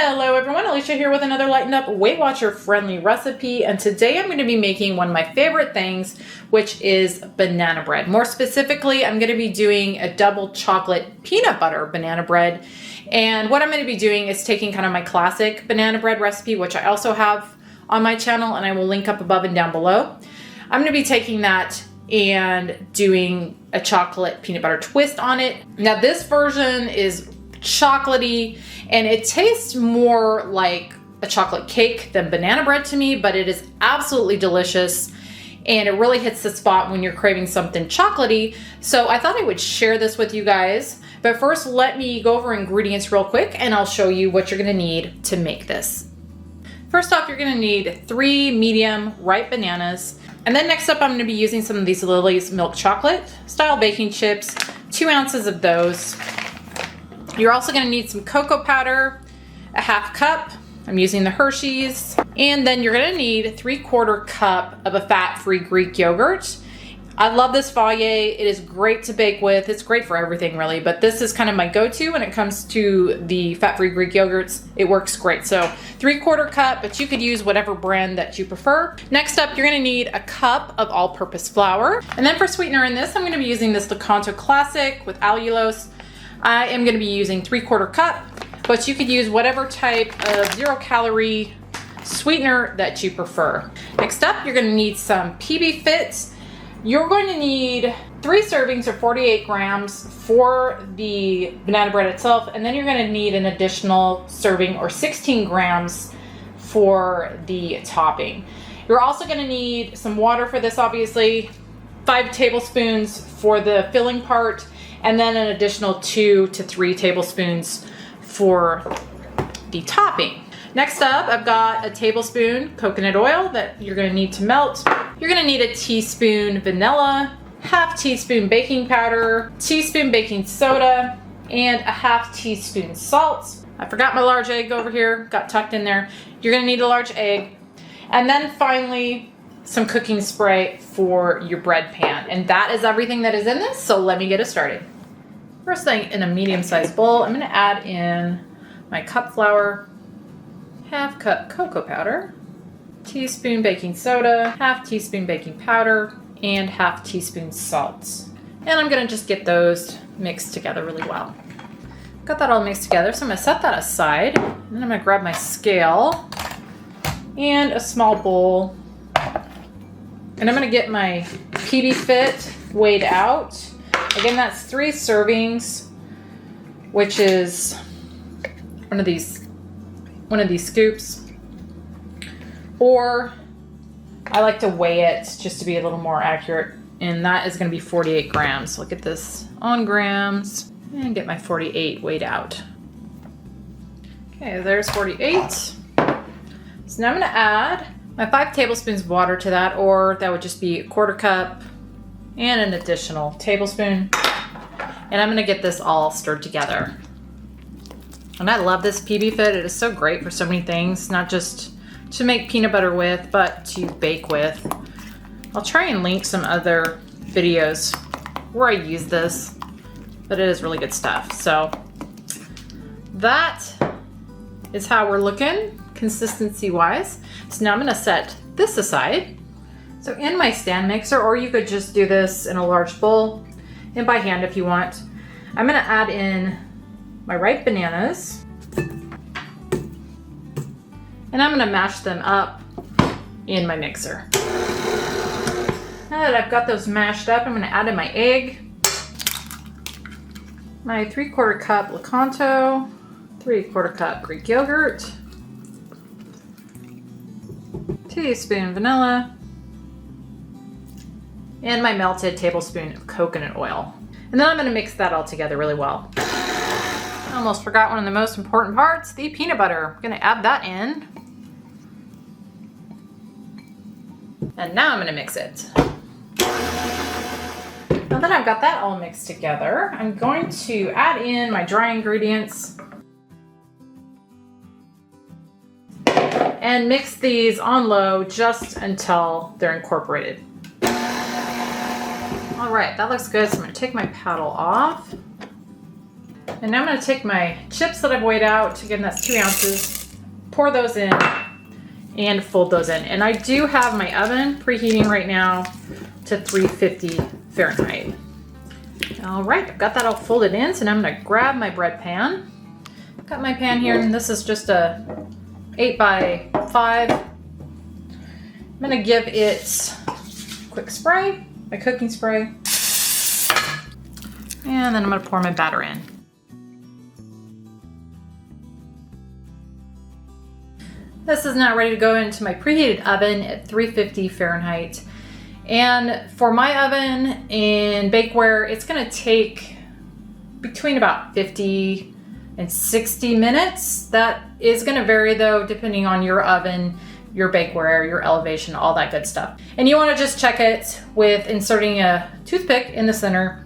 Hello everyone, Alicia here with another Lightened Up Weight Watcher friendly recipe, and today I'm going to be making one of my favorite things, which is banana bread. More specifically, I'm going to be doing a double chocolate peanut butter banana bread. And what I'm going to be doing is taking kind of my classic banana bread recipe, which I also have on my channel and I will link up above and down below. I'm going to be taking that and doing a chocolate peanut butter twist on it. Now this version is chocolatey and it tastes more like a chocolate cake than banana bread to me, but it is absolutely delicious and it really hits the spot when you're craving something chocolatey. So I thought I would share this with you guys. But first, let me go over ingredients real quick and I'll show you what you're gonna need to make this. First off, you're gonna need 3 medium ripe bananas. And then next up, I'm gonna be using some of these Lily's milk chocolate style baking chips, 2 ounces of those. You're also gonna need some cocoa powder, a half cup. I'm using the Hershey's. And then you're gonna need 3/4 cup of a fat-free Greek yogurt. I love this Fage. It is great to bake with. It's great for everything really, but this is kind of my go-to when it comes to the fat-free Greek yogurts. It works great. So 3/4 cup, but you could use whatever brand that you prefer. Next up, you're gonna need a cup of all-purpose flour. And then for sweetener in this, I'm gonna be using this Licanto Classic with allulose. I am gonna be using 3/4 cup, but you could use whatever type of 0-calorie sweetener that you prefer. Next up, you're gonna need some PBfit. You're going to need 3 servings or 48 grams for the banana bread itself, and then you're gonna need an additional serving or 16 grams for the topping. You're also gonna need some water for this, obviously, 5 tablespoons for the filling part, and then an additional 2 to 3 tablespoons for the topping. Next up, I've got a tablespoon coconut oil that you're gonna need to melt. You're gonna need a teaspoon vanilla, half teaspoon baking powder, teaspoon baking soda, and a half teaspoon salt. I forgot my large egg over here, got tucked in there. You're gonna need a large egg. And then finally, some cooking spray for your bread pan. And that is everything that is in this, so let me get it started. First thing, in a medium-sized bowl, I'm gonna add in my cup flour, half cup cocoa powder, teaspoon baking soda, half teaspoon baking powder, and half teaspoon salt. And I'm gonna just get those mixed together really well. Got that all mixed together, so I'm gonna set that aside. And then I'm gonna grab my scale and a small bowl. And I'm gonna get my PBfit weighed out. Again, that's 3 servings, which is one of these scoops. Or I like to weigh it just to be a little more accurate, and that is gonna be 48 grams. So look at this on grams and get my 48 weighed out. Okay, there's 48. So now I'm gonna add my 5 tablespoons of water to that, or that would just be 1/4 cup and an additional tablespoon. And I'm gonna get this all stirred together. And I love this PBfit. It is so great for so many things, not just to make peanut butter with, but to bake with. I'll try and link some other videos where I use this, but it is really good stuff. So that is how we're looking consistency wise. So now I'm gonna set this aside. So in my stand mixer, or you could just do this in a large bowl and by hand if you want, I'm gonna add in my ripe bananas and I'm gonna mash them up in my mixer. Now that I've got those mashed up, I'm gonna add in my egg, my 3/4 cup Licanto, 3/4 cup Greek yogurt, teaspoon vanilla, and my melted tablespoon of coconut oil. And then I'm gonna mix that all together really well. I almost forgot one of the most important parts, the peanut butter. I'm gonna add that in. And now I'm gonna mix it. Now that I've got that all mixed together, I'm going to add in my dry ingredients and mix these on low just until they're incorporated. All right, that looks good. So I'm gonna take my paddle off. And now I'm going to take my chips that I've weighed out. Again, that's 2 ounces. Pour those in and fold those in. And I do have my oven preheating right now to 350 Fahrenheit. All right, I've got that all folded in. So now I'm going to grab my bread pan. I've got my pan here, and this is just a 8 by 5. I'm going to give it a quick spray, my cooking spray. And then I'm going to pour my batter in. This is now ready to go into my preheated oven at 350 Fahrenheit. And for my oven in bakeware, it's going to take between about 50 and 60 minutes. That is going to vary though, depending on your oven, your bakeware, your elevation, all that good stuff. And you want to just check it with inserting a toothpick in the center.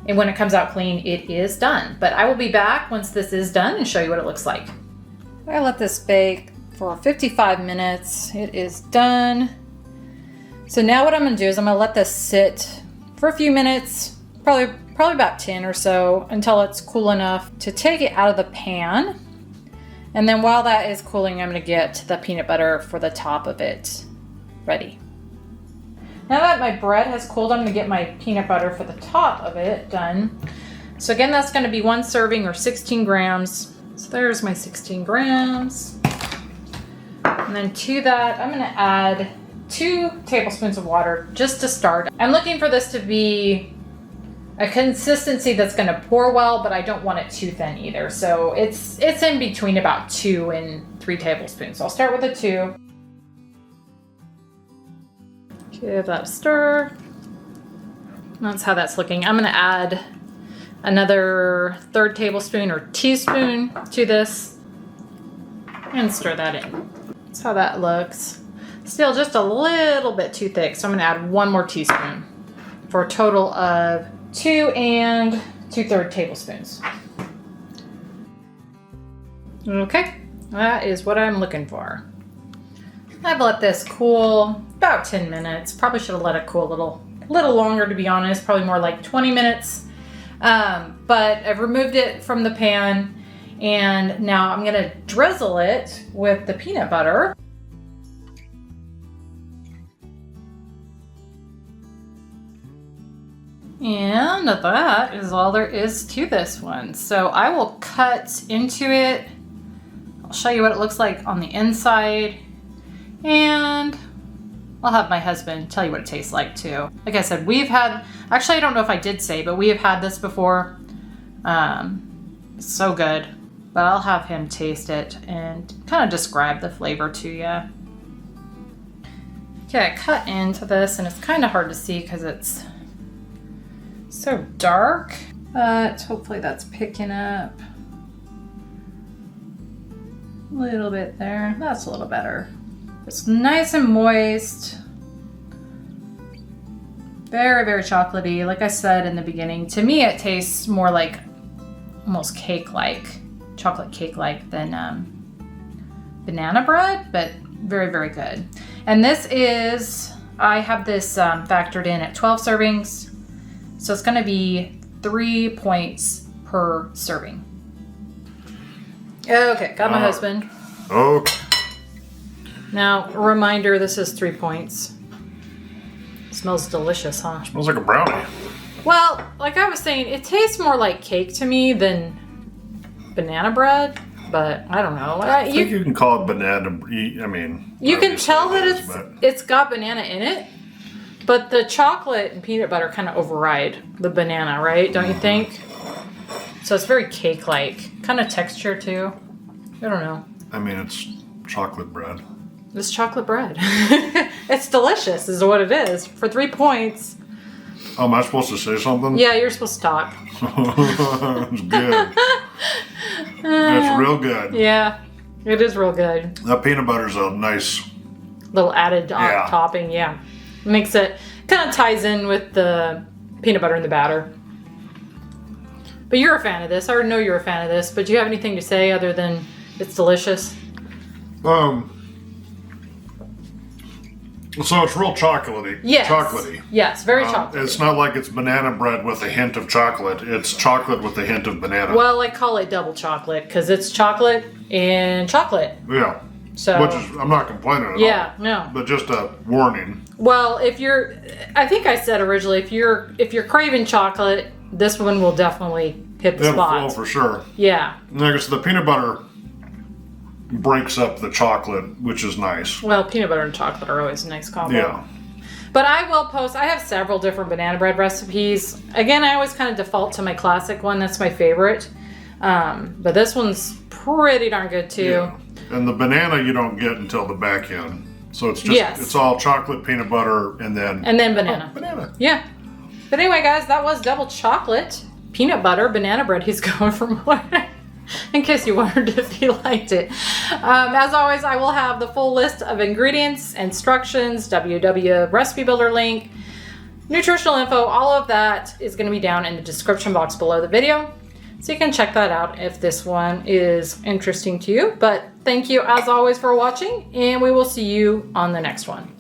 And when it comes out clean, it is done. But I will be back once this is done and show you what it looks like. I let this bake for 55 minutes. It is done. So now what I'm going to do is I'm going to let this sit for a few minutes, probably about 10 or so, until it's cool enough to take it out of the pan. And then while that is cooling, I'm going to get the peanut butter for the top of it ready. Now that my bread has cooled, I'm going to get my peanut butter for the top of it done. So again, that's going to be 1 serving or 16 grams. So there's my 16 grams. And then to that, I'm going to add 2 tablespoons of water just to start. I'm looking for this to be a consistency that's going to pour well, but I don't want it too thin either. So it's in between about 2 and 3 tablespoons. So I'll start with a 2. Give that a stir. That's how that's looking. I'm going to add another 1/3 tablespoon or teaspoon to this and stir that in. That's how that looks. Still just a little bit too thick, so I'm going to add 1 more teaspoon for a total of 2 and 2/3 tablespoons. Okay, that is what I'm looking for. I've let this cool about 10 minutes. Probably should have let it cool a little longer, to be honest, probably more like 20 minutes. But I've removed it from the pan, and now I'm gonna drizzle it with the peanut butter. And that is all there is to this one. So I will cut into it. I'll show you what it looks like on the inside, and I'll have my husband tell you what it tastes like too. Like I said, actually I don't know if I did say, but we have had this before. It's so good, but I'll have him taste it and kind of describe the flavor to you. Okay, I cut into this, and it's kind of hard to see because it's so dark, but hopefully that's picking up a little bit there. That's a little better. It's nice and moist. Very, very chocolatey. Like I said in the beginning, to me it tastes more like almost cake-like, chocolate cake-like than banana bread, but very, very good. And this is, I have this factored in at 12 servings. So it's going to be 3 points per serving. Okay, got my husband. Okay. Now, a reminder, this is 3 points. Smells delicious, huh? Smells like a brownie. Well, like I was saying, it tastes more like cake to me than banana bread, but I don't know. I think you can call it banana. I mean, you can tell that it's got banana in it, but the chocolate and peanut butter kind of override the banana, right? Don't you think? So it's very cake-like, kind of texture too. I don't know. I mean, it's chocolate bread. It's chocolate bread. It's delicious, is what it is. For 3 points. Oh, am I supposed to say something? Yeah, you're supposed to talk. It's good. It's real good. Yeah, it is real good. That peanut butter's a nice little added topping, yeah. Makes it, kind of ties in with the peanut butter and the batter. But you're a fan of this. I already know you're a fan of this, but do you have anything to say other than it's delicious? So it's real chocolatey. Yes. Chocolatey. Yes, very chocolatey. It's not like it's banana bread with a hint of chocolate. It's chocolate with a hint of banana. Well, I call it double chocolate because it's chocolate and chocolate. Yeah. So, which is, I'm not complaining at all. Yeah, no. But just a warning. Well, I think I said originally, if you're craving chocolate, this one will definitely hit the spot. Oh, for sure. Yeah. And I guess the peanut butter breaks up the chocolate, which is nice. Well, peanut butter and chocolate are always a nice combo. Yeah. But I will post, I have several different banana bread recipes. Again, I always kind of default to my classic one. That's my favorite. But this one's pretty darn good too. Yeah. And the banana you don't get until the back end. So it's just, Yes. it's all chocolate, peanut butter, and then banana. Oh, banana. Yeah. But anyway, guys, that was double chocolate, peanut butter, banana bread. He's going for more. In case you wondered if you liked it. As always, I will have the full list of ingredients, instructions, www recipe builder link, nutritional info, all of that is going to be down in the description box below the video. So you can check that out if this one is interesting to you. But thank you as always for watching, and we will see you on the next one.